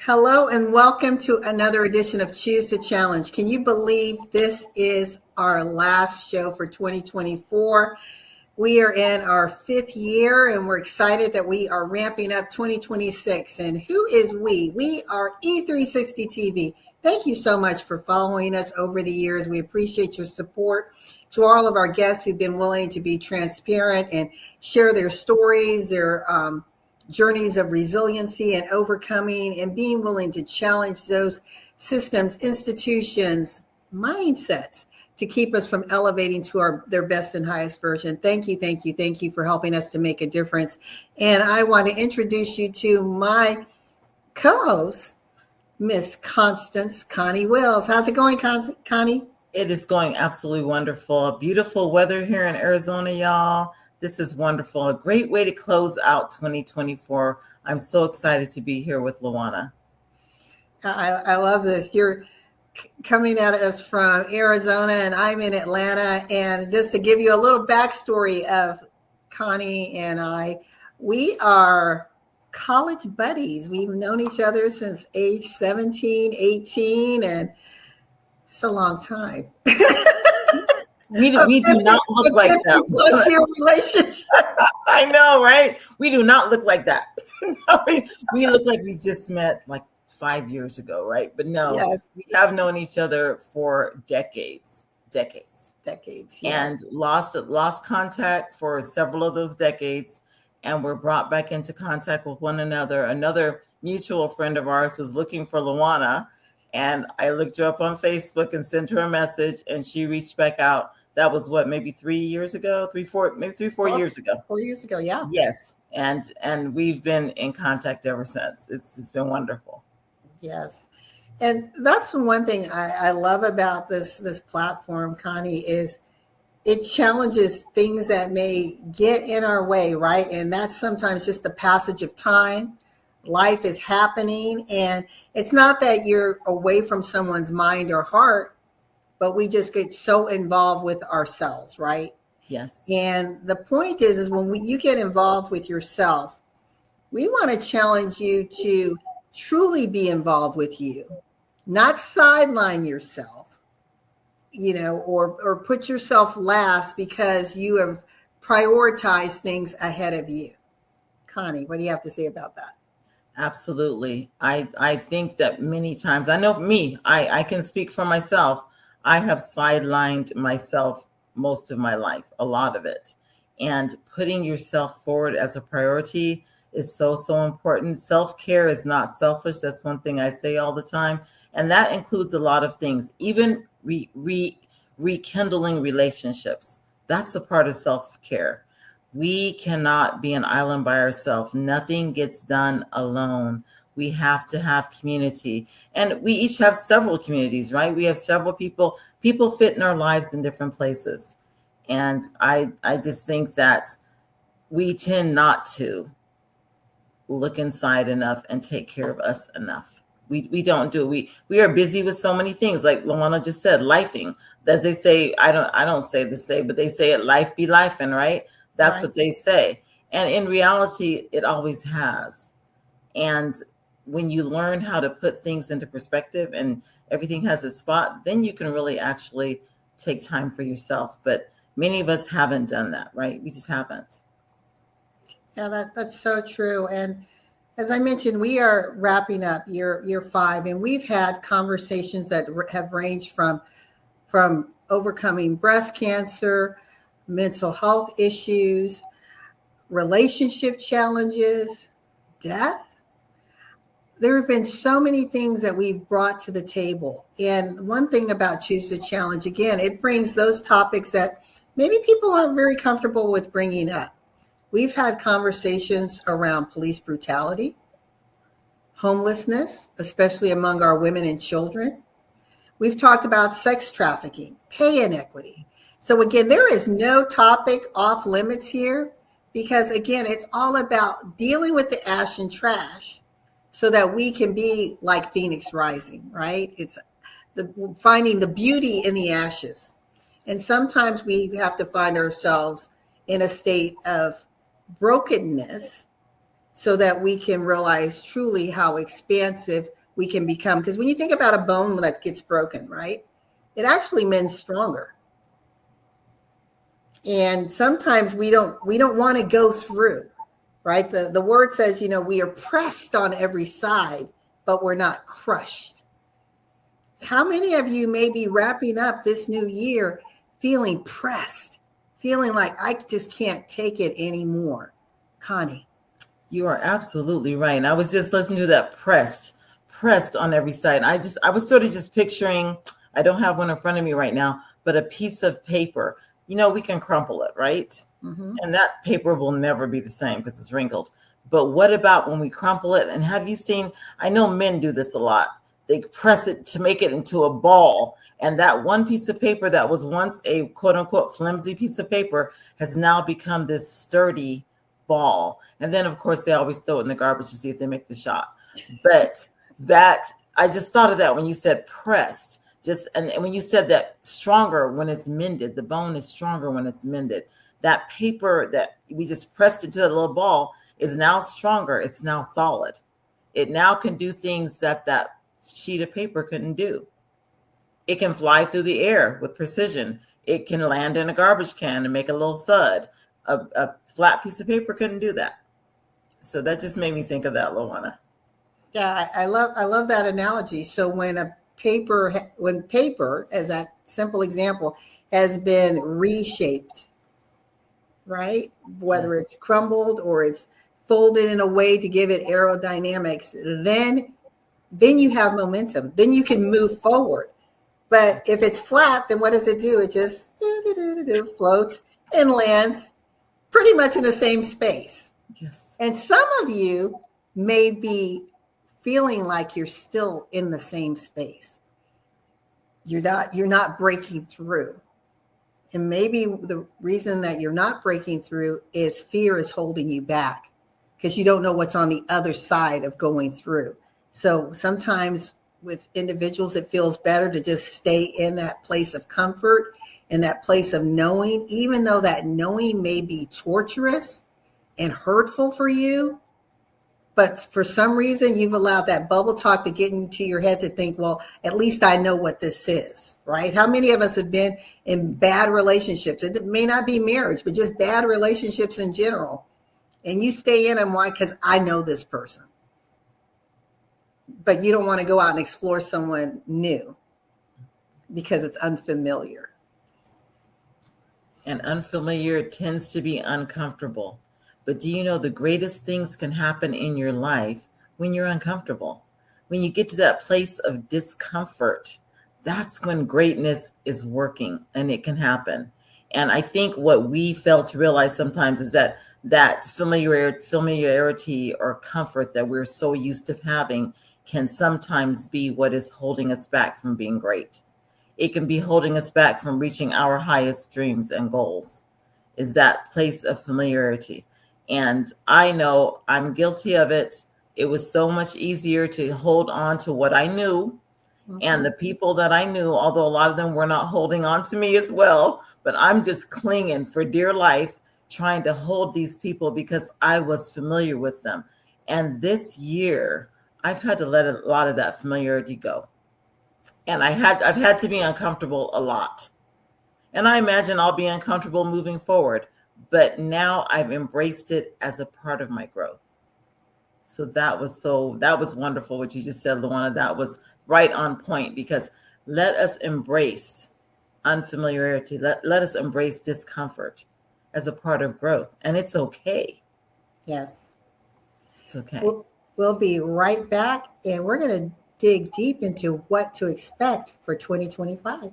Hello and welcome to another edition of Choose to Challenge. Can you believe this is our last show for 2024? We are in our fifth year and we're excited that we are ramping up 2026. And who is we? We are E360 TV. Thank you so much for following us over the years. We appreciate your support. To all of our guests who've been willing to be transparent and share their stories, their journeys of resiliency and overcoming and being willing to challenge those systems, institutions, mindsets to keep us from elevating to their best and highest version. Thank you for helping us to make a difference. And I want to introduce you to my co-host, Miss Constance, Connie Wills. How's it going, Connie? It is going absolutely wonderful. Beautiful weather here in Arizona, y'all. This is wonderful. A great way to close out 2024. I'm so excited to be here with LaWanna. I love this. You're coming at us from Arizona and I'm in Atlanta. And just to give you a little backstory of Connie and I, we are college buddies. We've known each other since age 17, 18, and it's a long time. We do not look like that. Plus your relationship. I know, right? We do not look like that. we look like we just met like 5 years ago, right? But no, yes. We have known each other for decades. Yes. And lost contact for several of those decades, and we're brought back into contact with one another. Another mutual friend of ours was looking for LaWanna, and I looked her up on Facebook and sent her a message, and she reached back out. That was maybe 3 years ago, 4 years ago. 4 years ago, yeah. Yes, and we've been in contact ever since. It's been wonderful. Yes, and that's one thing I love about this platform, Connie, is it challenges things that may get in our way, right? And that's sometimes just the passage of time. Life is happening, and it's not that you're away from someone's mind or heart, but we just get so involved with ourselves, right? Yes. And the point is when you get involved with yourself, we want to challenge you to truly be involved with you, not sideline yourself, or put yourself last because you have prioritized things ahead of you. Connie, what do you have to say about that? Absolutely. I think that many times, I know me, I can speak for myself. I have sidelined myself most of my life, a lot of it. And putting yourself forward as a priority is so, so important. Self-care is not selfish. That's one thing I say all the time. And that includes a lot of things, even rekindling relationships. That's a part of self-care. We cannot be an island by ourselves. Nothing gets done alone. We have to have community. And we each have several communities, right? We have several people fit in our lives in different places. And I just think that we tend not to look inside enough and take care of us enough. We don't do it. We are busy with so many things, like LaWanna just said, lifing. As they say, I don't say the say, but they say it, life be lifing, right? That's right. What they say. And in reality, it always has. And when you learn how to put things into perspective and everything has a spot, then you can really actually take time for yourself. But many of us haven't done that, right? We just haven't. Yeah, that's so true. And as I mentioned, we are wrapping up year 5, and we've had conversations that have ranged from overcoming breast cancer, mental health issues, relationship challenges, death. There have been so many things that we've brought to the table. And one thing about Choose to Challenge, again, it brings those topics that maybe people aren't very comfortable with bringing up. We've had conversations around police brutality, homelessness, especially among our women and children. We've talked about sex trafficking, pay inequity. So again, there is no topic off limits here because, again, it's all about dealing with the ash and trash so that we can be like Phoenix Rising, right? It's finding the beauty in the ashes. And sometimes we have to find ourselves in a state of brokenness so that we can realize truly how expansive we can become. Because when you think about a bone that gets broken, right, it actually mends stronger. And sometimes we don't want to go through, right? The word says, we are pressed on every side, but we're not crushed. How many of you may be wrapping up this new year feeling pressed, feeling like I just can't take it anymore? Connie. You are absolutely right. And I was just listening to that pressed on every side. I was sort of just picturing, I don't have one in front of me right now, but a piece of paper. We can crumple it, right? Mm-hmm. And that paper will never be the same because it's wrinkled. But what about when we crumple it? And have you seen, I know men do this a lot. They press it to make it into a ball. And that one piece of paper that was once a quote unquote flimsy piece of paper has now become this sturdy ball. And then of course they always throw it in the garbage to see if they make the shot. But I just thought of that when you said pressed. And when you said that stronger when it's mended, the bone is stronger when it's mended. That paper that we just pressed into that little ball is now stronger. It's now solid. It now can do things that sheet of paper couldn't do. It can fly through the air with precision. It can land in a garbage can and make a little thud. A flat piece of paper couldn't do that. So that just made me think of that, LaWanna. Yeah, I love that analogy. So when paper, as that simple example, has been reshaped, right? Whether it's crumbled or it's folded in a way to give it aerodynamics, then you have momentum. Then you can move forward. But if it's flat, then what does it do? It just floats and lands pretty much in the same space. Yes. And some of you may be feeling like you're still in the same space. You're not breaking through. And maybe the reason that you're not breaking through is fear is holding you back because you don't know what's on the other side of going through. So sometimes with individuals, it feels better to just stay in that place of comfort, in that place of knowing, even though that knowing may be torturous and hurtful for you. But for some reason, you've allowed that bubble talk to get into your head to think, well, at least I know what this is, right? How many of us have been in bad relationships? It may not be marriage, but just bad relationships in general. And you stay in them. Why? Because I know this person. But you don't want to go out and explore someone new because it's unfamiliar. And unfamiliar tends to be uncomfortable. But do you know the greatest things can happen in your life when you're uncomfortable? When you get to that place of discomfort, that's when greatness is working and it can happen. And I think what we fail to realize sometimes is that familiarity or comfort that we're so used to having can sometimes be what is holding us back from being great. It can be holding us back from reaching our highest dreams and goals, is that place of familiarity. And I know I'm guilty of it. It was so much easier to hold on to what I knew and the people that I knew, although a lot of them were not holding on to me as well, but I'm just clinging for dear life, trying to hold these people because I was familiar with them. And this year, I've had to let a lot of that familiarity go. And I've had to be uncomfortable a lot. And I imagine I'll be uncomfortable moving forward. But now I've embraced it as a part of my growth. So that was wonderful what you just said, LaWanna. That was right on point, because let us embrace unfamiliarity. Let us embrace discomfort as a part of growth. And it's okay. Yes. It's okay. We'll be right back, and we're going to dig deep into what to expect for 2025.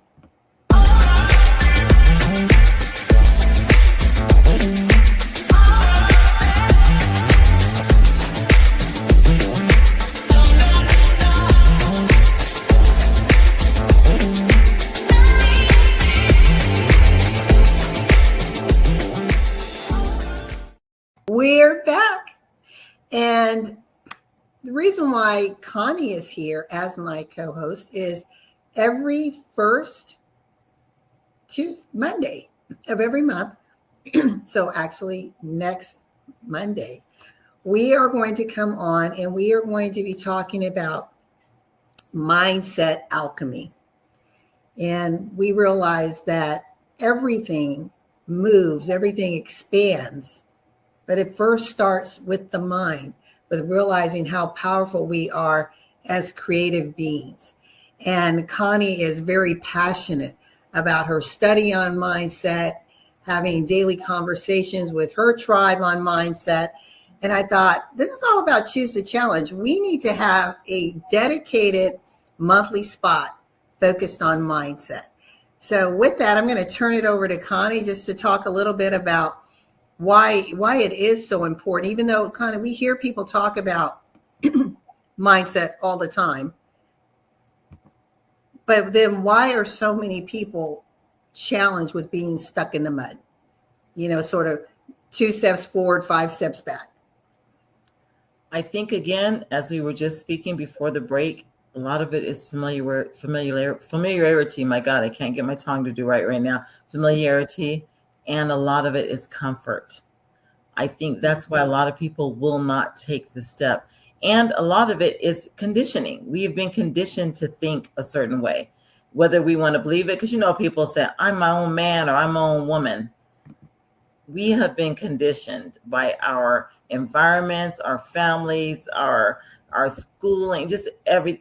We're back. And the reason why Connie is here as my co-host is every first Monday of every month. So actually next Monday, we are going to come on and we are going to be talking about mindset alchemy. And we realize that everything moves, everything expands, but it first starts with the mind, with realizing how powerful we are as creative beings. And Connie is very passionate about her study on mindset, having daily conversations with her tribe on mindset. And I thought, this is all about Choose the Challenge. We need to have a dedicated monthly spot focused on mindset. So with that, I'm going to turn it over to Connie just to talk a little bit about why it is so important, even though kind of we hear people talk about mindset all the time. But then why are so many people challenged with being stuck in the mud? You know, sort of 2 steps forward, 5 steps back. I think, again, as we were just speaking before the break, a lot of it is familiarity. My God, I can't get my tongue to do right now. Familiarity. And a lot of it is comfort. I think that's why a lot of people will not take the step. And a lot of it is conditioning. We have been conditioned to think a certain way, whether we want to believe it. Because, you know, people say, I'm my own man or I'm my own woman. We have been conditioned by our environments, our families, our schooling, just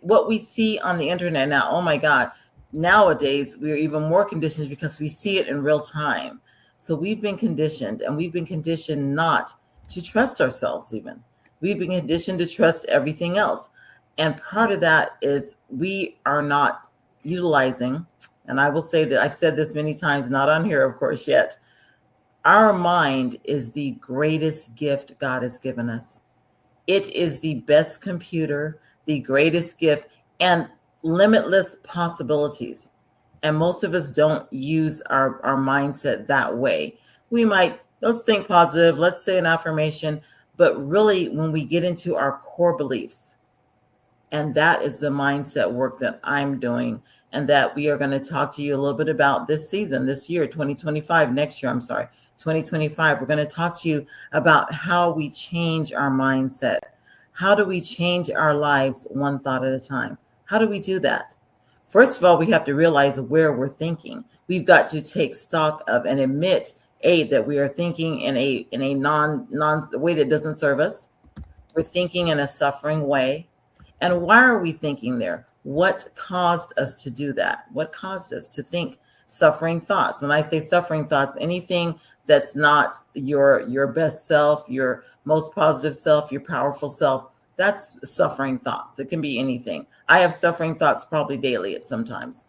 what we see on the internet now. Oh my God. Nowadays, we're even more conditioned because we see it in real time. So we've been conditioned, and we've been conditioned not to trust ourselves even. We've been conditioned to trust everything else. And part of that is we are not utilizing, and I will say that I've said this many times, not on here, of course, yet. Our mind is the greatest gift God has given us. It is the best computer, the greatest gift, and limitless possibilities. And most of us don't use our mindset that way. We might, let's think positive, let's say an affirmation, but really when we get into our core beliefs, and that is the mindset work that I'm doing, and that we are going to talk to you a little bit about this season, this year, 2025, next year, 2025. We're going to talk to you about how we change our mindset. How do we change our lives one thought at a time? How do we do that? First of all, we have to realize where we're thinking. We've got to take stock of and admit, that we are thinking in a non way that doesn't serve us. We're thinking in a suffering way. And why are we thinking there? What caused us to do that? What caused us to think suffering thoughts? And I say suffering thoughts, anything that's not your best self, your most positive self, your powerful self, that's suffering thoughts. It can be anything. I have suffering thoughts probably daily at sometimes.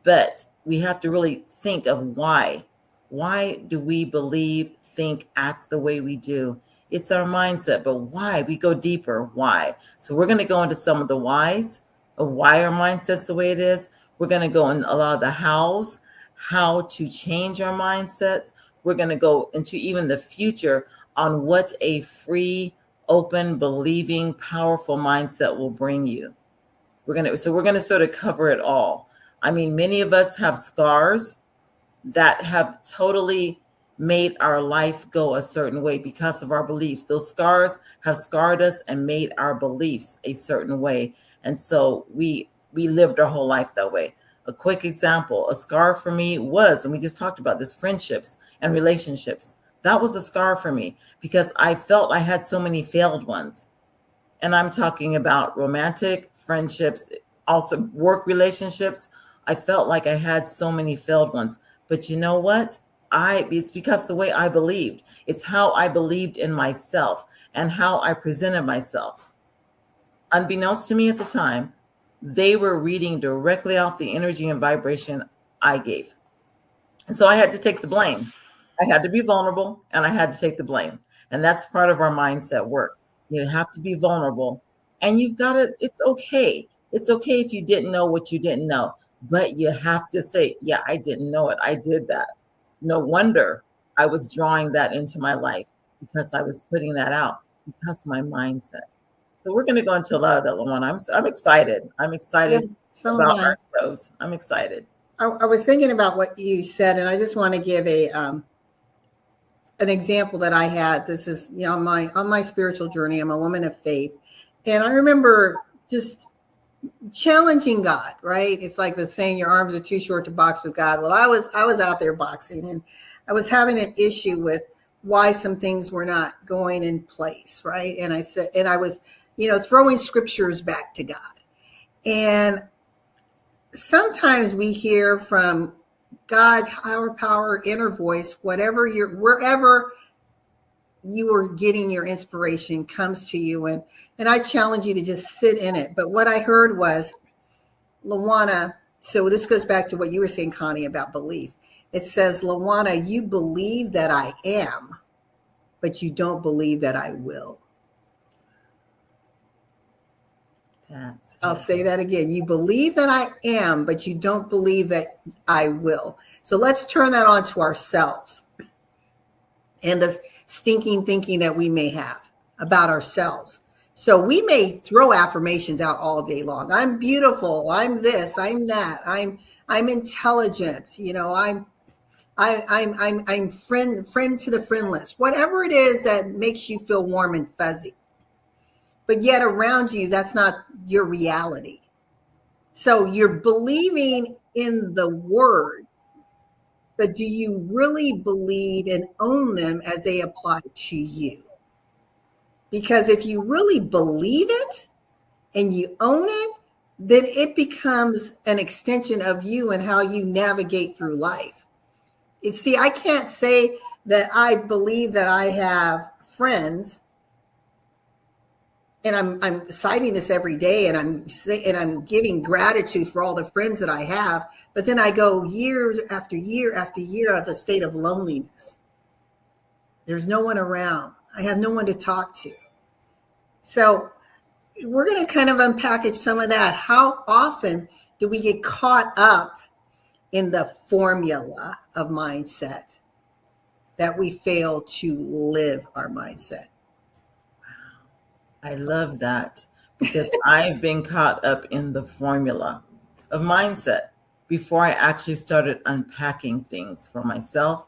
But we have to really think of why. Why do we believe, think, act the way we do? It's our mindset, but why? We go deeper. Why? So we're going to go into some of the whys of why our mindset's the way it is. We're going to go in a lot of the hows, how to change our mindset. We're going to go into even the future on what a free, open, believing, powerful mindset will bring you. We're going to sort of cover it all. I mean, many of us have scars that have totally made our life go a certain way because of our beliefs. Those scars have scarred us and made our beliefs a certain way. And so we lived our whole life that way. A quick example, a scar for me was, and we just talked about this, friendships and relationships. That was a scar for me because I felt I had so many failed ones. And I'm talking about romantic friendships, also work relationships. I felt like I had so many failed ones. But you know what? It's because the way I believed. It's how I believed in myself and how I presented myself. Unbeknownst to me at the time, they were reading directly off the energy and vibration I gave. And so I had to take the blame. I had to be vulnerable and I had to take the blame. And that's part of our mindset work. You have to be vulnerable and you've got to, it's okay. It's okay if you didn't know what you didn't know, but you have to say, yeah, I didn't know it. I did that. No wonder I was drawing that into my life because I was putting that out because of my mindset. So we're going to go into a lot of that, LaWanna. I'm excited. I'm excited about our shows. I'm excited. I was thinking about what you said, and I just want to give a an example that I had. This is, you know, on my spiritual journey. I'm a woman of faith, and I remember just challenging God. Right? It's like the saying, "Your arms are too short to box with God." Well, I was out there boxing, and I was having an issue with why some things were not going in place. Right? And I said, and I was, you know, throwing scriptures back to God, and sometimes we hear from God, higher power, inner voice, wherever you are getting your inspiration comes to you. And I challenge you to just sit in it. But what I heard was, LaWanna, so this goes back to what you were saying, Connie, about belief. It says, LaWanna, you believe that I am, but you don't believe that I will. I'll say that again. You believe that I am, but you don't believe that I will. So let's turn that on to ourselves and the stinking thinking that we may have about ourselves. So we may throw affirmations out all day long. I'm beautiful. I'm this. I'm that. I'm intelligent. You know, I'm friend to the friendless. Whatever it is that makes you feel warm and fuzzy. But yet around you, that's not your reality. So you're believing in the words, but do you really believe and own them as they apply to you? Because if you really believe it and you own it, then it becomes an extension of you and how you navigate through life. You see, I can't say that I believe that I have friends, and I'm citing this every day, and I'm giving gratitude for all the friends that I have, but then I go years after year after year of a state of loneliness. There's no one around. I have no one to talk to. So we're going to kind of unpackage some of that. How often do we get caught up in the formula of mindset that we fail to live our mindset? I love that, because I've been caught up in the formula of mindset. Before I actually started unpacking things for myself,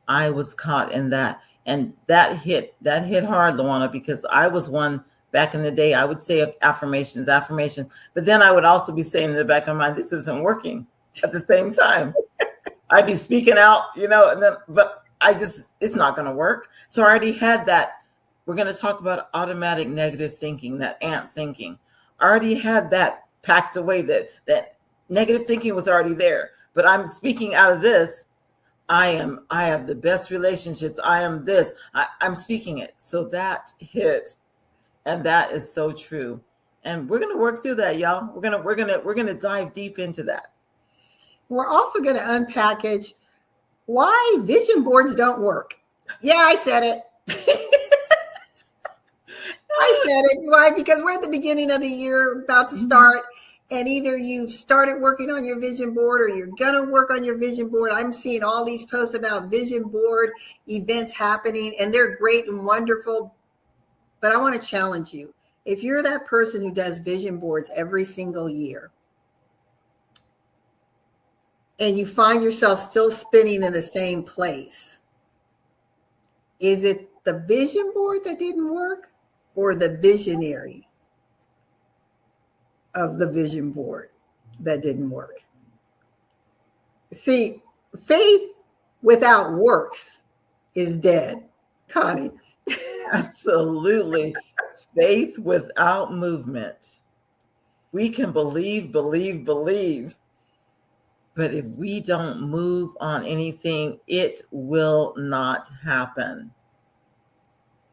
I was caught in that. And that hit hard, LaWanna, because I was one back in the day. I would say affirmations, but then I would also be saying in the back of my mind, this isn't working at the same time. I'd be speaking out, you know, and then, but it's not going to work. So I already had that. We're going to talk about automatic negative thinking, that ant thinking. I already had that packed away, that negative thinking was already there, but I'm speaking out of this. I have the best relationships. I am this. I'm speaking it. So that hit, and that is so true. And we're going to work through that, y'all. We're going to dive deep into that. We're also going to unpackage why vision boards don't work. Yeah, I said it. I said it. Why? Because we're at the beginning of the year, about to start, and either you've started working on your vision board or you're going to work on your vision board. I'm seeing all these posts about vision board events happening, and they're great and wonderful. But I want to challenge you. If you're that person who does vision boards every single year, and you find yourself still spinning in the same place, is it the vision board that didn't work, or the visionary of the vision board that didn't work? See, faith without works is dead, Connie. Absolutely. Faith without movement. We can believe. But if we don't move on anything, it will not happen.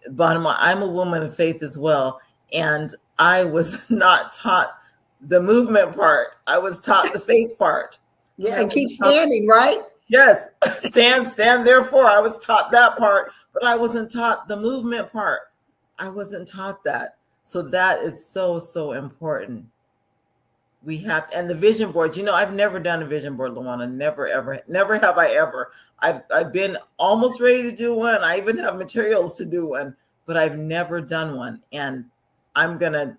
Bottom line, I'm a woman of faith as well. And I was not taught the movement part. I was taught the faith part. Yeah, and keep standing, right? Yes, stand therefore. I was taught that part, but I wasn't taught the movement part. I wasn't taught that. So that is so, so important. We have, and the vision board, you know, I've never done a vision board, LaWanna. Never, ever, never have I ever. I've been almost ready to do one. I even have materials to do one, but I've never done one. And I know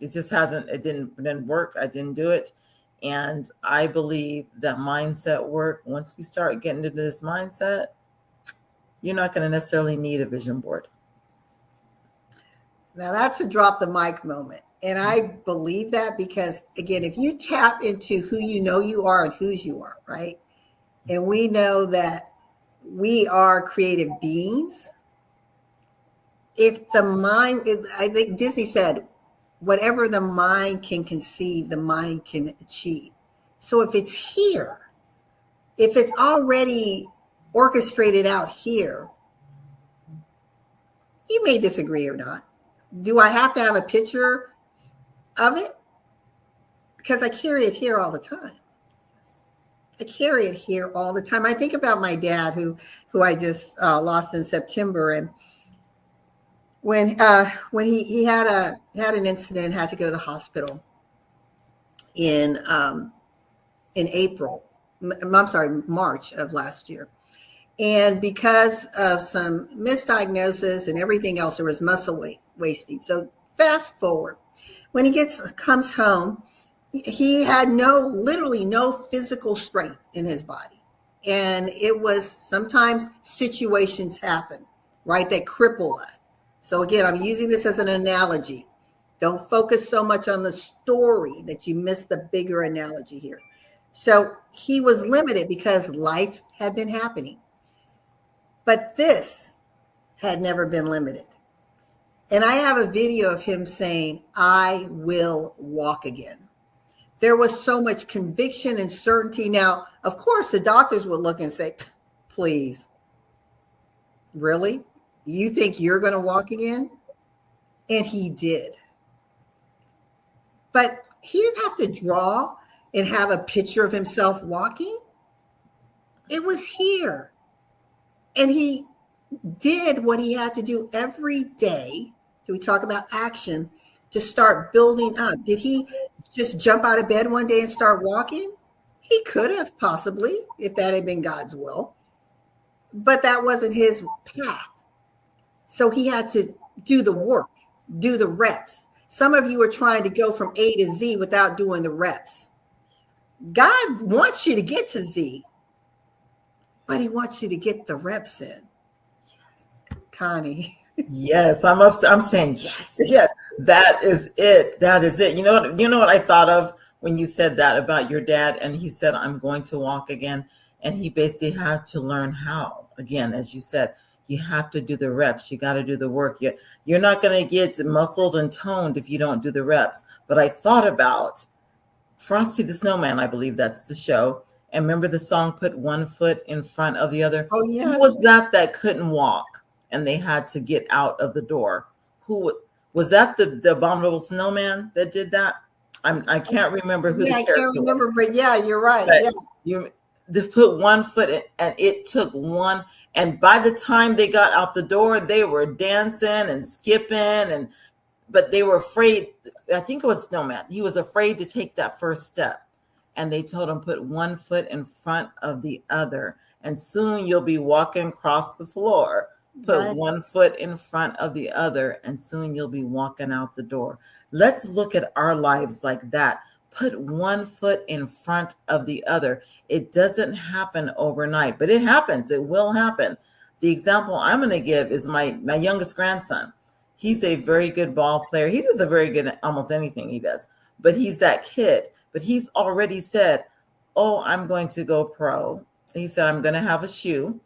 it just hasn't, it didn't work. I didn't do it. And I believe that mindset work, once we start getting into this mindset, you're not going to necessarily need a vision board. Now that's a drop the mic moment. And I believe that because, again, if you tap into who you know you are and whose you are, right? And we know that we are creative beings. If the mind, I think Disney said, whatever the mind can conceive, the mind can achieve. So if it's here, if it's already orchestrated out here, you may disagree or not. Do I have to have a picture of it? Because I carry it here all the time. I carry it here all the time. I think about my dad, who I just lost in September, and when he had an incident, had to go to the hospital in April. I'm sorry, March of last year. And because of some misdiagnosis and everything else, there was muscle wasting. So fast forward, when he comes home, he had literally no physical strength in his body. And it was sometimes situations happen, right, that cripple us. So again, I'm using this as an analogy. Don't focus so much on the story that you miss the bigger analogy here. So he was limited because life had been happening. But this had never been limited. And I have a video of him saying, I will walk again. There was so much conviction and certainty. Now, of course, the doctors would look and say, please, really? You think you're going to walk again? And he did. But he didn't have to draw and have a picture of himself walking. It was here. And he did what he had to do every day. Do we talk about action to start building up? Did he just jump out of bed one day and start walking? He could have possibly, if that had been God's will. But that wasn't his path. So he had to do the work, do the reps. Some of you are trying to go from A to Z without doing the reps. God wants you to get to Z, but he wants you to get the reps in. Yes. Connie. Yes, I'm saying yes. Yes. That is it. That is it. You know what I thought of when you said that about your dad, and he said, I'm going to walk again. And he basically had to learn how. Again, as you said, you have to do the reps. You got to do the work. You're not going to get muscled and toned if you don't do the reps. But I thought about Frosty the Snowman. I believe that's the show. And remember the song, Put One Foot in Front of the Other? Oh, yeah. Who was that couldn't walk and they had to get out of the door? Who was that? The Abominable Snowman that did that? I can't remember who the character was. I can't remember, but yeah, you're right. But yeah. They put 1 foot in, and it took one. And by the time they got out the door, they were dancing and skipping, but they were afraid. I think it was Snowman. He was afraid to take that first step. And they told him, put 1 foot in front of the other. And soon you'll be walking across the floor. Put 1 foot in front of the other, and soon you'll be walking out the door. Let's look at our lives like that. Put 1 foot in front of the other. It doesn't happen overnight, but it happens. It will happen. The example I'm going to give is my youngest grandson. He's a very good ball player. He's just a very good at almost anything he does, but he's that kid. But he's already said, oh, I'm going to go pro. He said, I'm going to have a shoe.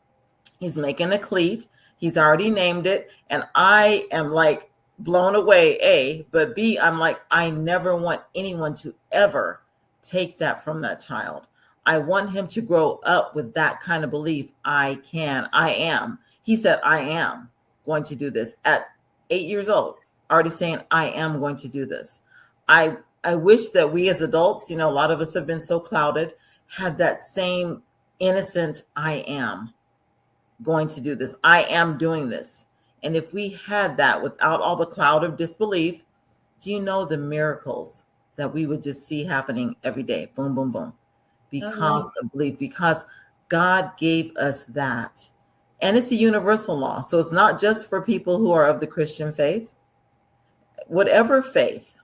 He's making a cleat. He's already named it. And I am like blown away, A, but B, I'm like, I never want anyone to ever take that from that child. I want him to grow up with that kind of belief. I am. He said, I am going to do this at 8 years old, already saying, I am going to do this. I wish that we as adults, a lot of us have been so clouded, had that same innocent, I am going to do this. I am doing this. And if we had that without all the cloud of disbelief, do you know the miracles that we would just see happening every day? Boom, boom, boom. Because of belief, because God gave us that. And it's a universal law. So it's not just for people who are of the Christian faith. Whatever faith,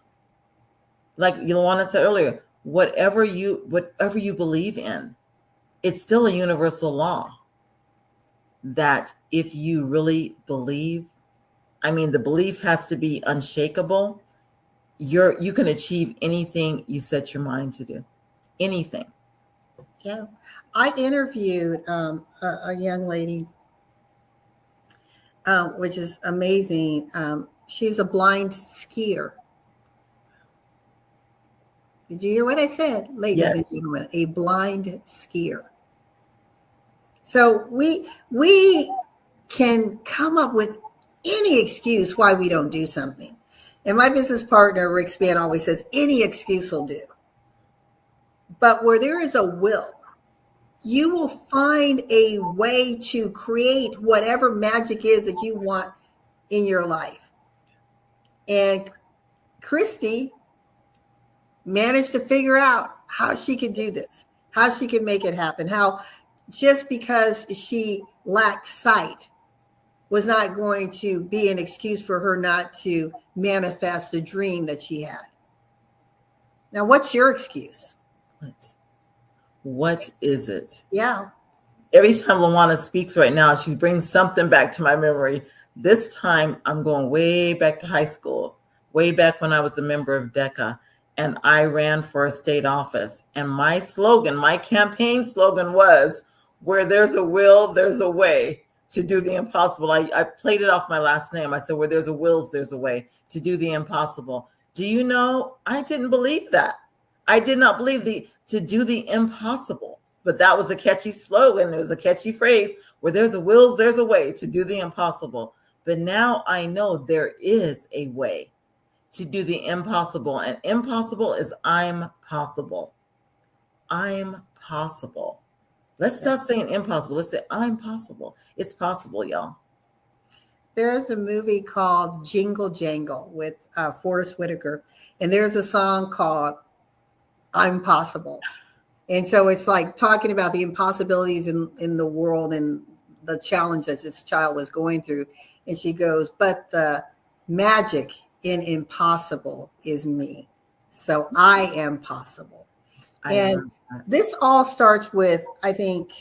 like LaWanna said earlier, whatever you believe in, it's still a universal law. that if you really believe, I mean, the belief has to be unshakable. You can achieve anything you set your mind to do. Anything. Yeah. I interviewed a young lady, which is amazing. She's a blind skier. Did you hear what I said, ladies and Yes. gentlemen? A blind skier. So we can come up with any excuse why we don't do something. And my business partner, Rick Span, always says any excuse will do. But where there is a will, you will find a way to create whatever magic is that you want in your life. And Christy managed to figure out how she could do this, how she could make it happen, how just because she lacked sight was not going to be an excuse for her not to manifest the dream that she had. Now, what's your excuse? What is it? Yeah. Every time LaWanna speaks right now, she brings something back to my memory. This time, I'm going way back to high school, way back when I was a member of DECA, and I ran for a state office. And my slogan, my campaign slogan was, where there's a will, there's a way to do the impossible. I played it off my last name. I said, where there's a will, there's a way to do the impossible. Do you know, I didn't believe that. I did not believe to do the impossible. But that was a catchy slogan. It was a catchy phrase. Where there's a will, there's a way to do the impossible. But now I know there is a way to do the impossible. And impossible is I'm possible. I'm possible. Let's stop saying impossible. Let's say I'm possible. It's possible, y'all. There's a movie called Jingle Jangle with Forrest Whitaker. And there's a song called I'm Possible. And so it's like talking about the impossibilities in the world and the challenge that this child was going through. And she goes, but the magic in impossible is me. So I am possible. And this all starts with, I think,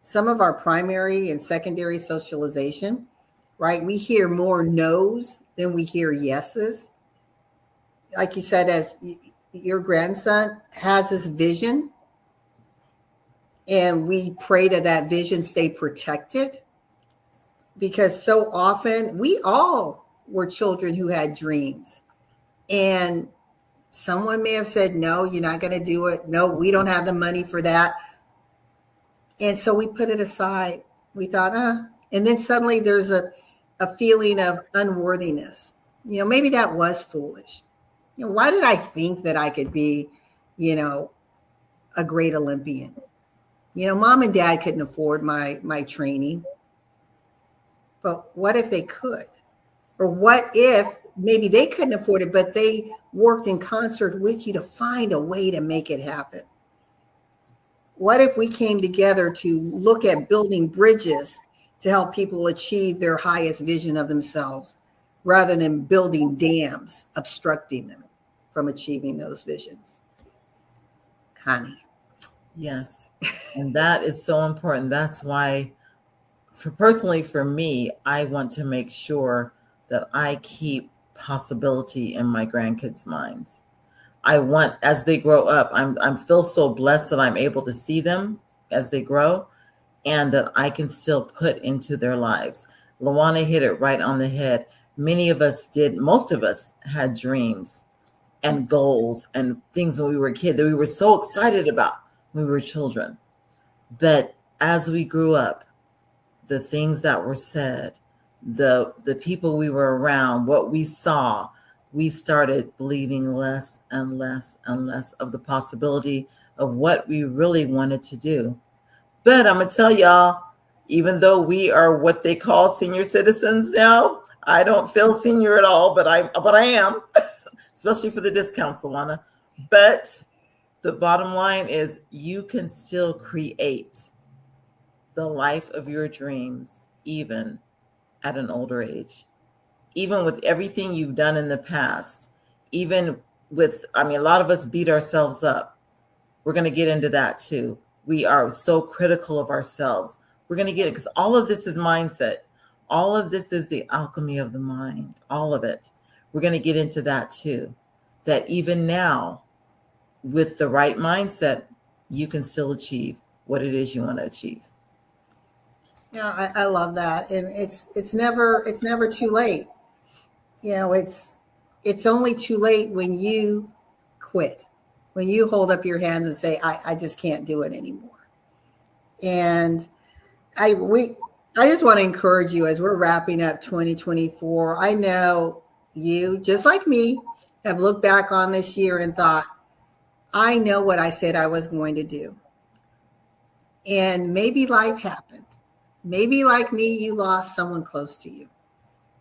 some of our primary and secondary socialization, right? We hear more no's than we hear yeses. Like you said, as your grandson has this vision, and we pray that that vision stay protected, because so often we all were children who had dreams, and someone may have said, no, you're not going to do it. No, we don't have the money for that. And so we put it aside. We thought, and then suddenly there's a feeling of unworthiness. You know, maybe that was foolish. You know, why did I think that I could be, a great Olympian? You know, mom and dad couldn't afford my training. But what if they could? Or what if maybe they couldn't afford it, but they worked in concert with you to find a way to make it happen? What if we came together to look at building bridges to help people achieve their highest vision of themselves, rather than building dams, obstructing them from achieving those visions? Connie. Yes. And that is so important. That's why, personally for me, I want to make sure that I keep possibility in my grandkids' minds. I want, as they grow up, I'm feel so blessed that I'm able to see them as they grow, and that I can still put into their lives. LaWanna hit it right on the head. Many of us did. Most of us had dreams and goals and things when we were a kid that we were so excited about when we were children. But as we grew up, the things that were said, the people we were around, what we saw, we started believing less and less and less of the possibility of what we really wanted to do. But I'm going to tell y'all, even though we are what they call senior citizens now, I don't feel senior at all, but I am, especially for the discounts, LaWanna. But the bottom line is you can still create the life of your dreams, even at an older age, even with everything you've done in the past, even with, a lot of us beat ourselves up. We're going to get into that too. We are so critical of ourselves. We're going to get it, because all of this is mindset. All of this is the alchemy of the mind, all of it. We're going to get into that too, that even now, with the right mindset, you can still achieve what it is you want to achieve. Yeah, I love that. And it's never too late. You know, it's only too late when you quit, when you hold up your hands and say, I just can't do it anymore. And I just want to encourage you as we're wrapping up 2024. I know you, just like me, have looked back on this year and thought, I know what I said I was going to do. And maybe life happened. Maybe like me, you lost someone close to you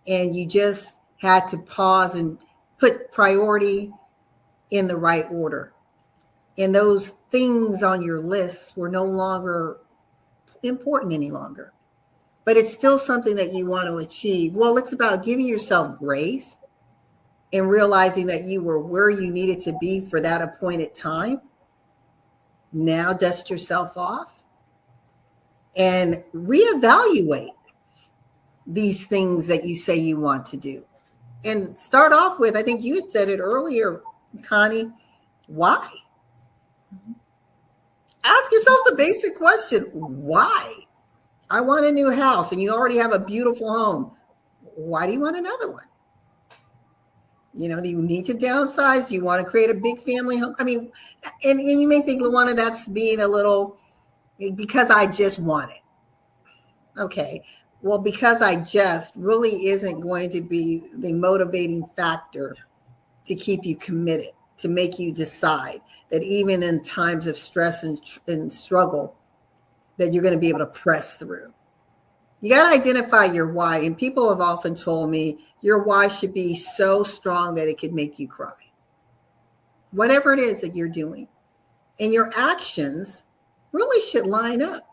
and you just had to pause and put priority in the right order. And those things on your list were no longer important any longer. But it's still something that you want to achieve. Well, it's about giving yourself grace and realizing that you were where you needed to be for that appointed time. Now dust yourself off and reevaluate these things that you say you want to do. And start off with, I think you had said it earlier, Connie, why? Ask yourself the basic question, why? I want a new house and you already have a beautiful home. Why do you want another one? You know, do you need to downsize? Do you want to create a big family home? I mean, and you may think, LaWanna, that's being a little, because I just want it. Okay. Well, because I just really isn't going to be the motivating factor to keep you committed, to make you decide that even in times of stress and struggle, that you're going to be able to press through. You got to identify your why. And people have often told me your why should be so strong that it could make you cry. Whatever it is that you're doing. And your actions really should line up.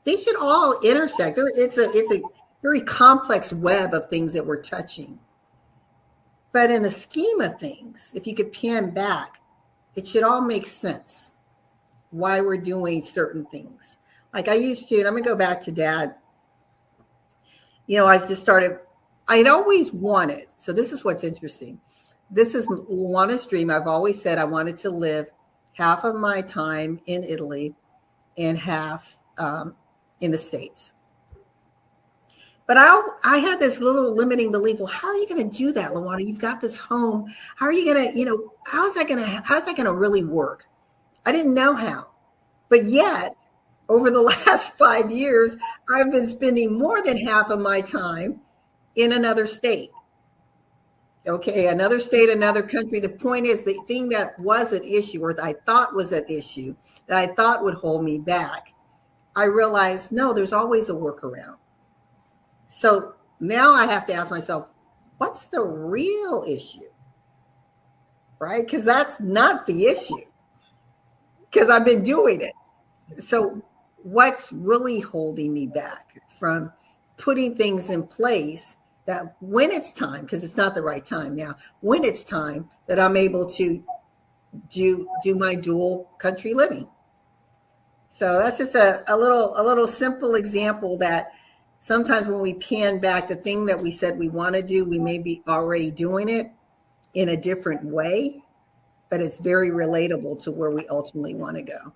They should all intersect. It's a very complex web of things that we're touching. But in the scheme of things, if you could pan back, it should all make sense why we're doing certain things. Like I used to, and I'm going to go back to Dad. You know, I'd always wanted, so this is what's interesting. This is LaWanna's dream. I've always said I wanted to live half of my time in Italy and half in the States. But I had this little limiting belief. Well, how are you going to do that, LaWanna? You've got this home. How are you going to, how's that going to really work? I didn't know how. But yet, over the last 5 years, I've been spending more than half of my time in another state. Okay, another state, another country. The point is, the thing that was an issue, or that I thought was an issue, that I thought would hold me back, I realized, no, there's always a workaround. So now I have to ask myself, what's the real issue? Right? Because that's not the issue. Because I've been doing it. So what's really holding me back from putting things in place that when it's time, because it's not the right time now, when it's time that I'm able to do my dual country living. So that's just a little simple example that sometimes when we pan back, the thing that we said we want to do, we may be already doing it in a different way, but it's very relatable to where we ultimately want to go.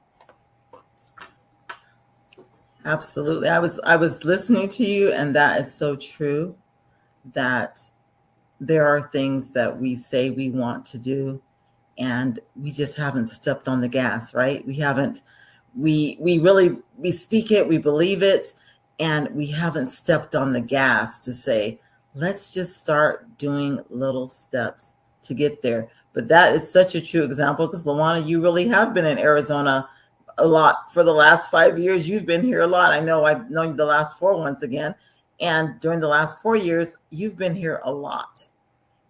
Absolutely. I was listening to you, and that is so true, that there are things that we say we want to do and we just haven't stepped on the gas, right? We haven't, we speak it, we believe it, and we haven't stepped on the gas to say, let's just start doing little steps to get there. But that is such a true example, because LaWanna, you really have been in Arizona a lot for the last 5 years. You've been here a lot. I know I've known you the last 4 once again. And during the last 4 years, you've been here a lot.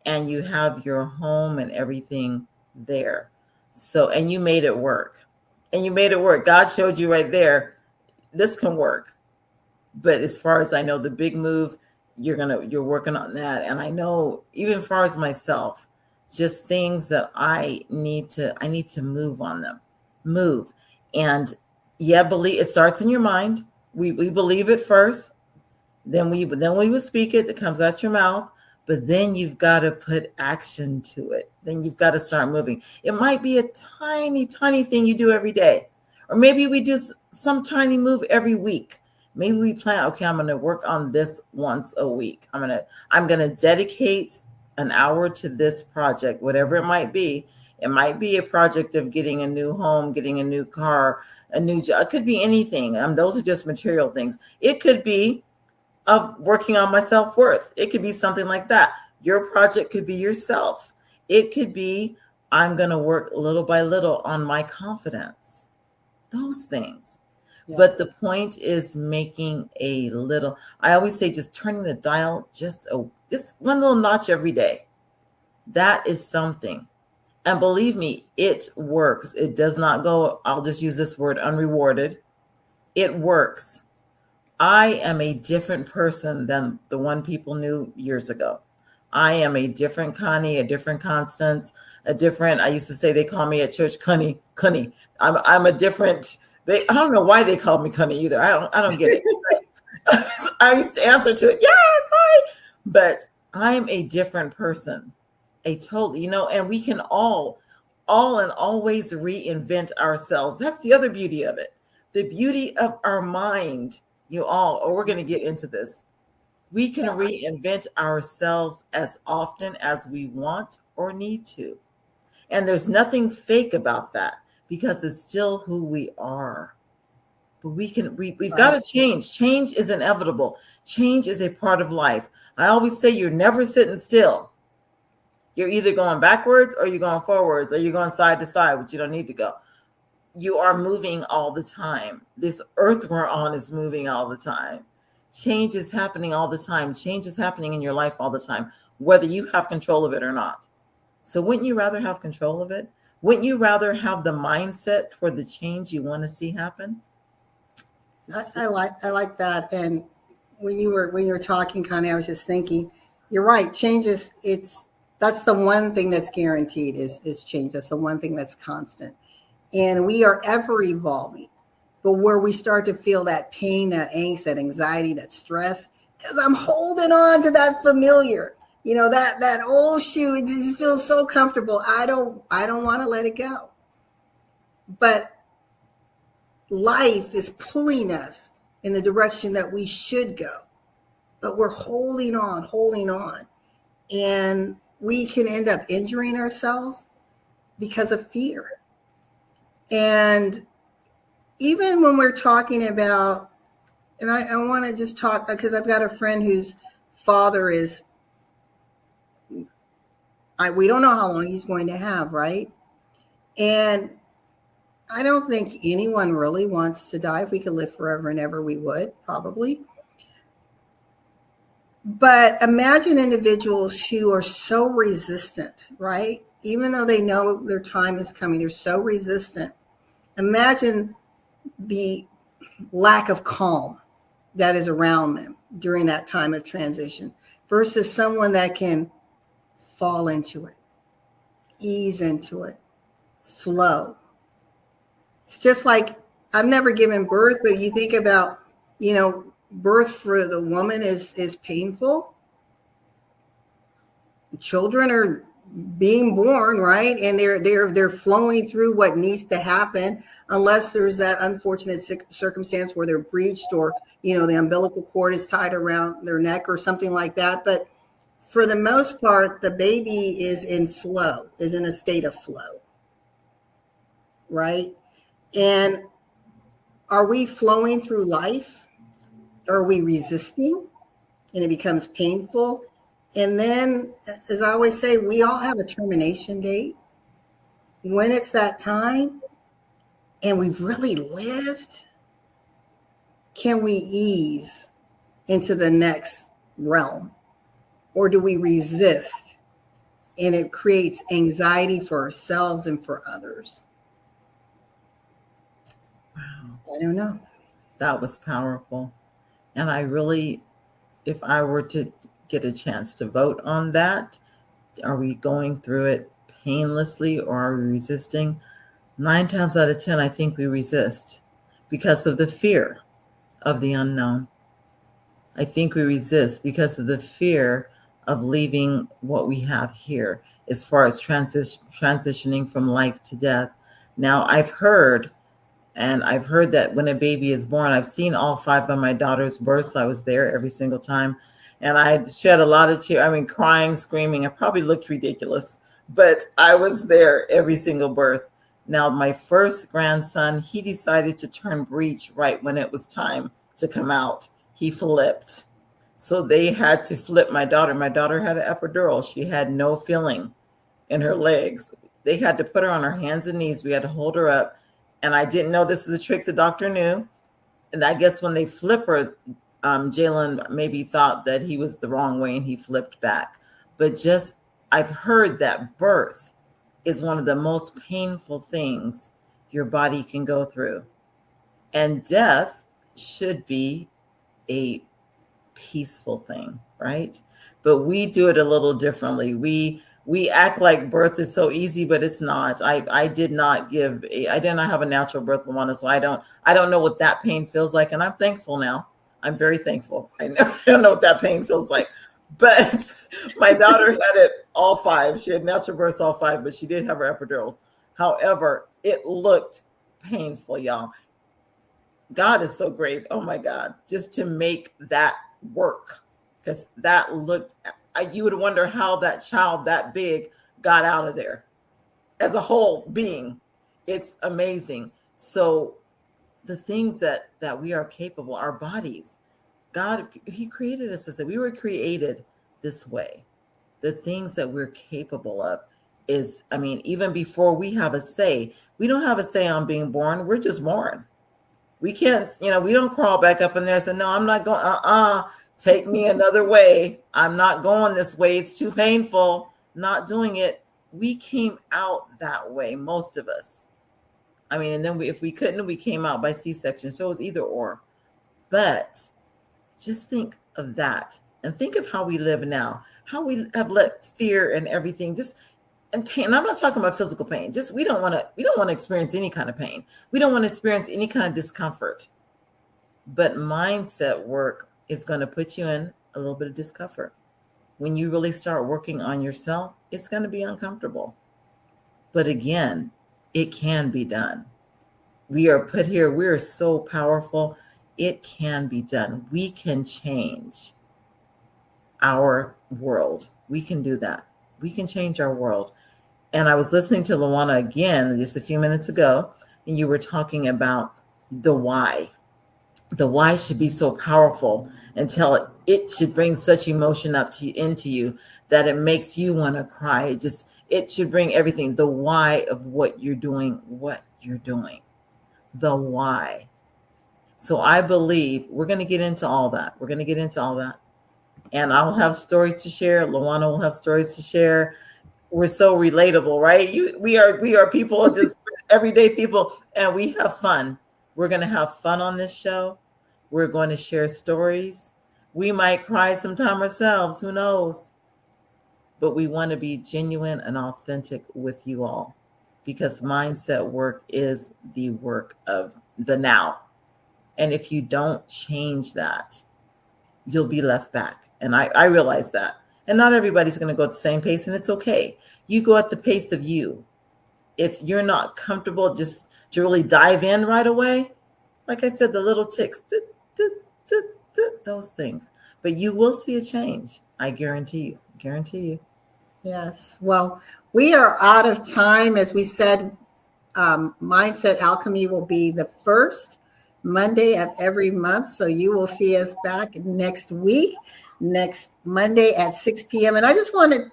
And you have your home and everything there. So, and you made it work. And you made it work. God showed you right there, this can work. But as far as I know, the big move, you're working on that. And I know, even as far as myself, just things that I need to move on them. Move. And yeah, believe it starts in your mind. We believe it first, then we would speak it. It comes out your mouth, but then you've got to put action to it. Then you've got to start moving. It might be a tiny, tiny thing you do every day, or maybe we do some tiny move every week. Maybe we plan, okay, I'm going to work on this once a week. I'm going to dedicate an hour to this project, whatever it might be. It might be a project of getting a new home, getting a new car, a new job. It could be anything. Those are just material things. It could be of working on my self-worth. It could be something like that. Your project could be yourself. It could be, I'm going to work little by little on my confidence. Those things. Yes. But the point is making a little, I always say, just turning the dial just one little notch every day. That is something. And believe me, it works. It does not go, I'll just use this word, unrewarded. It works. I am a different person than the one people knew years ago. I am a different Connie, a different Constance, I used to say, they call me at church, Connie. I'm a different, I don't know why they called me Connie either. I don't get it. I used to answer to it, yes, hi. But I'm a different person, and we can all and always reinvent ourselves. That's the other beauty of it. The beauty of our mind, we're going to get into this. We can reinvent ourselves as often as we want or need to. And there's nothing fake about that, because it's still who we are. But we've got to change. Change is inevitable. Change is a part of life. I always say you're never sitting still. You're either going backwards or you're going forwards, or you're going side to side, which you don't need to go. You are moving all the time. This earth we're on is moving all the time. Change is happening all the time. Change is happening in your life all the time, whether you have control of it or not. So wouldn't you rather have control of it? Wouldn't you rather have the mindset toward the change you want to see happen? I like that. And when you were talking, Connie, I was just thinking, you're right. Change that's the one thing that's guaranteed is change. That's the one thing that's constant. And we are ever evolving. But where we start to feel that pain, that angst, that anxiety, that stress, because I'm holding on to that familiar, that old shoe, it just feels so comfortable. I don't want to let it go. But life is pulling us in the direction that we should go. But we're holding on. And we can end up injuring ourselves because of fear. And even when we're talking about, and I want to just talk, because I've got a friend whose father we don't know how long he's going to have, right? And I don't think anyone really wants to die. If we could live forever and ever, we would, probably. But imagine individuals who are so resistant, right? Even though they know their time is coming, they're so resistant. Imagine the lack of calm that is around them during that time of transition versus someone that can fall into it, ease into it, flow. It's just like, I've never given birth, but you think about, birth for the woman is painful. Children are being born, right? And they're flowing through what needs to happen, unless there's that unfortunate circumstance where they're breached, or the umbilical cord is tied around their neck or something like that. But for the most part, the baby is in a state of flow, right? And are we flowing through life? Are we resisting and it becomes painful? And then, as I always say, we all have a termination date. When it's that time and we've really lived, can we ease into the next realm? Or do we resist? And it creates anxiety for ourselves and for others. Wow. I don't know. That was powerful. And I really, if I were to get a chance to vote on that, are we going through it painlessly or are we resisting? 9 times out of 10, I think we resist because of the fear. of the unknown. I think we resist because of the fear of leaving what we have here as far as transitioning from life to death. Now, I've heard that when a baby is born, I've seen all 5 of my daughter's births. I was there every single time. And I shed a lot of tears. I mean, crying, screaming. I probably looked ridiculous, but I was there every single birth. Now, my first grandson, he decided to turn breech right when it was time to come out. He flipped. So they had to flip my daughter. My daughter had an epidural. She had no feeling in her legs. They had to put her on her hands and knees. We had to hold her up. And I didn't know this is a trick the doctor knew. And I guess when they flip her, Jalen maybe thought that he was the wrong way and he flipped back. But just, I've heard that birth is one of the most painful things your body can go through. And death should be a peaceful thing, right? But we do it a little differently. We act like birth is so easy, but it's not. I did not have a natural birth, LaWanna, so I don't know what that pain feels like, and I'm thankful now. I'm very thankful. I don't know what that pain feels like, but my daughter had it all 5. She had natural births all 5, but she did have her epidurals. However, it looked painful, y'all. God is so great. Oh my God, just to make that work, because that looked, you would wonder how that child that big got out of there as a whole being. It's amazing. So the things that we are capable, our bodies, God, he created us as we were created this way. The things that we're capable of is, I mean, even before we have a say, we don't have a say on being born. We're just born. We can't, we don't crawl back up in there and say, no, I'm not going, take me another way. I'm not going this way. It's too painful. Not doing it. We came out that way, most of us. I mean, and then if we couldn't, we came out by C-section. So it was either or. But just think of that and think of how we live now, how we have let fear and everything and pain. And I'm not talking about physical pain. Just we don't want to experience any kind of pain. We don't want to experience any kind of discomfort. But mindset work is going to put you in a little bit of discomfort. When you really start working on yourself, it's going to be uncomfortable. But again, it can be done. We are put here. We are so powerful. It can be done. We can change our world. We can do that. We can change our world. And I was listening to LaWanna again just a few minutes ago, and you were talking about the why. The why should be so powerful until it should bring such emotion into you that it makes you want to cry. It should bring everything. The why of what you're doing, the why. So I believe we're going to get into all that. And I'll have stories to share. LaWanna will have stories to share. We're so relatable, right? We are people, just everyday people, and we have fun. We're going to have fun on this show. We're going to share stories. We might cry sometime ourselves, who knows? But we want to be genuine and authentic with you all, because mindset work is the work of the now. And if you don't change that, you'll be left back. And I realize that. And not everybody's going to go at the same pace, and it's okay. You go at the pace of you. If you're not comfortable just to really dive in right away, like I said, the little ticks, those things. But you will see a change. I guarantee you. Yes. Well, we are out of time. As we said, Mindset Alchemy will be the first Monday of every month. So you will see us back next Monday at 6 p.m. And I just want to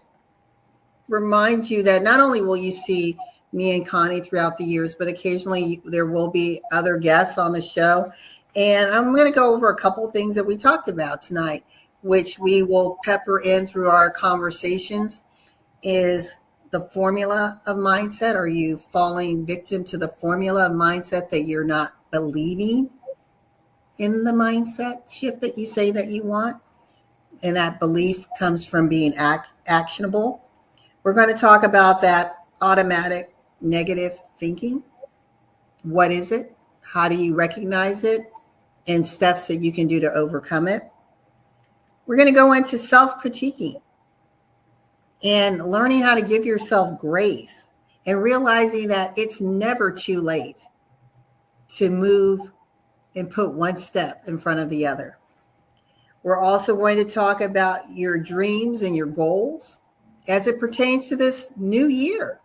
remind you that not only will you see me and Connie throughout the years, but occasionally there will be other guests on the show. And I'm going to go over a couple of things that we talked about tonight, which we will pepper in through our conversations. Is the formula of mindset? Are you falling victim to the formula of mindset that you're not believing in the mindset shift that you say that you want? And that belief comes from being actionable. We're going to talk about that automatic negative thinking. What is it? How do you recognize it? and steps that you can do to overcome it. We're going to go into self-critiquing and learning how to give yourself grace and realizing that it's never too late to move and put one step in front of the other. We're also going to talk about your dreams and your goals as it pertains to this new year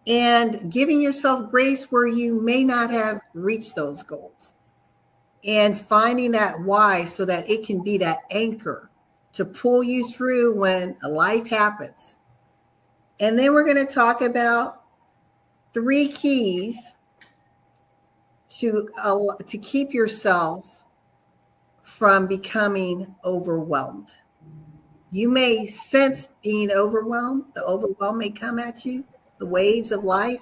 and giving yourself grace where you may not have reached those goals and finding that why so that it can be that anchor to pull you through when life happens. And then we're going to talk about 3 keys to keep yourself from becoming overwhelmed. You may sense being overwhelmed. The overwhelm may come at you, the waves of life,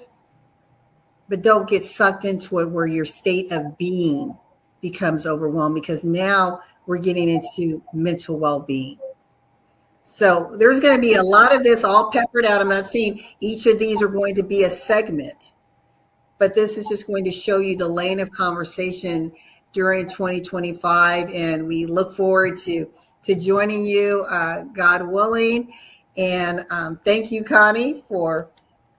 but don't get sucked into it where your state of being becomes overwhelmed, because now we're getting into mental well-being. So there's going to be a lot of this all peppered out. I'm not saying each of these are going to be a segment, but this is just going to show you the lane of conversation during 2025. And we look forward to joining you, God willing. And thank you, Connie, for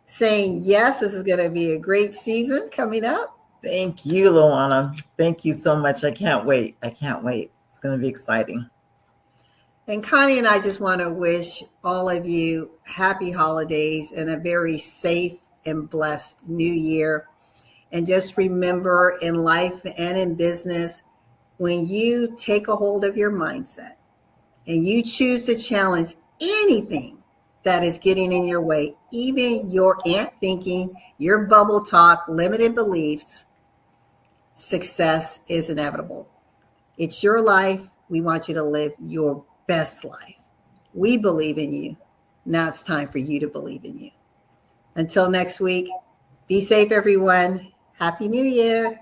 saying yes. This is going to be a great season coming up. Thank you, LaWanna. Thank you so much. I can't wait. It's going to be exciting. And Connie and I just want to wish all of you happy holidays and a very safe and blessed new year. And just remember, in life and in business, when you take a hold of your mindset and you choose to challenge anything that is getting in your way, even your ant thinking, your bubble talk, limited beliefs, success is inevitable. It's your life. We want you to live your best life. We believe in you. Now it's time for you to believe in you. Until next week, be safe, everyone. Happy New Year.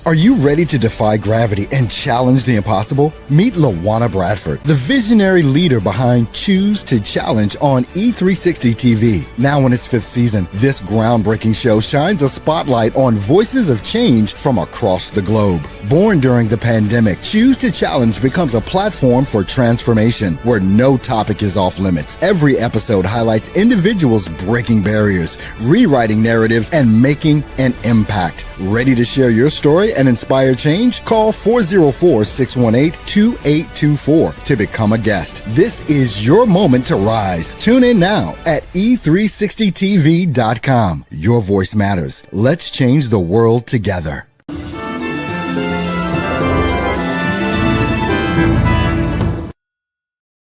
Are you ready to defy gravity and challenge the impossible? Meet LaWanna Bradford, the visionary leader behind Choose to Challenge on E360 TV. Now in its 5th season, this groundbreaking show shines a spotlight on voices of change from across the globe. Born during the pandemic, Choose to Challenge becomes a platform for transformation where no topic is off limits. Every episode highlights individuals breaking barriers, rewriting narratives, and making an impact. Ready to share your story and inspire change? Call 404-618-2824 to become a guest. This is your moment to rise. Tune in now at e360tv.com. Your voice matters. Let's change the world together.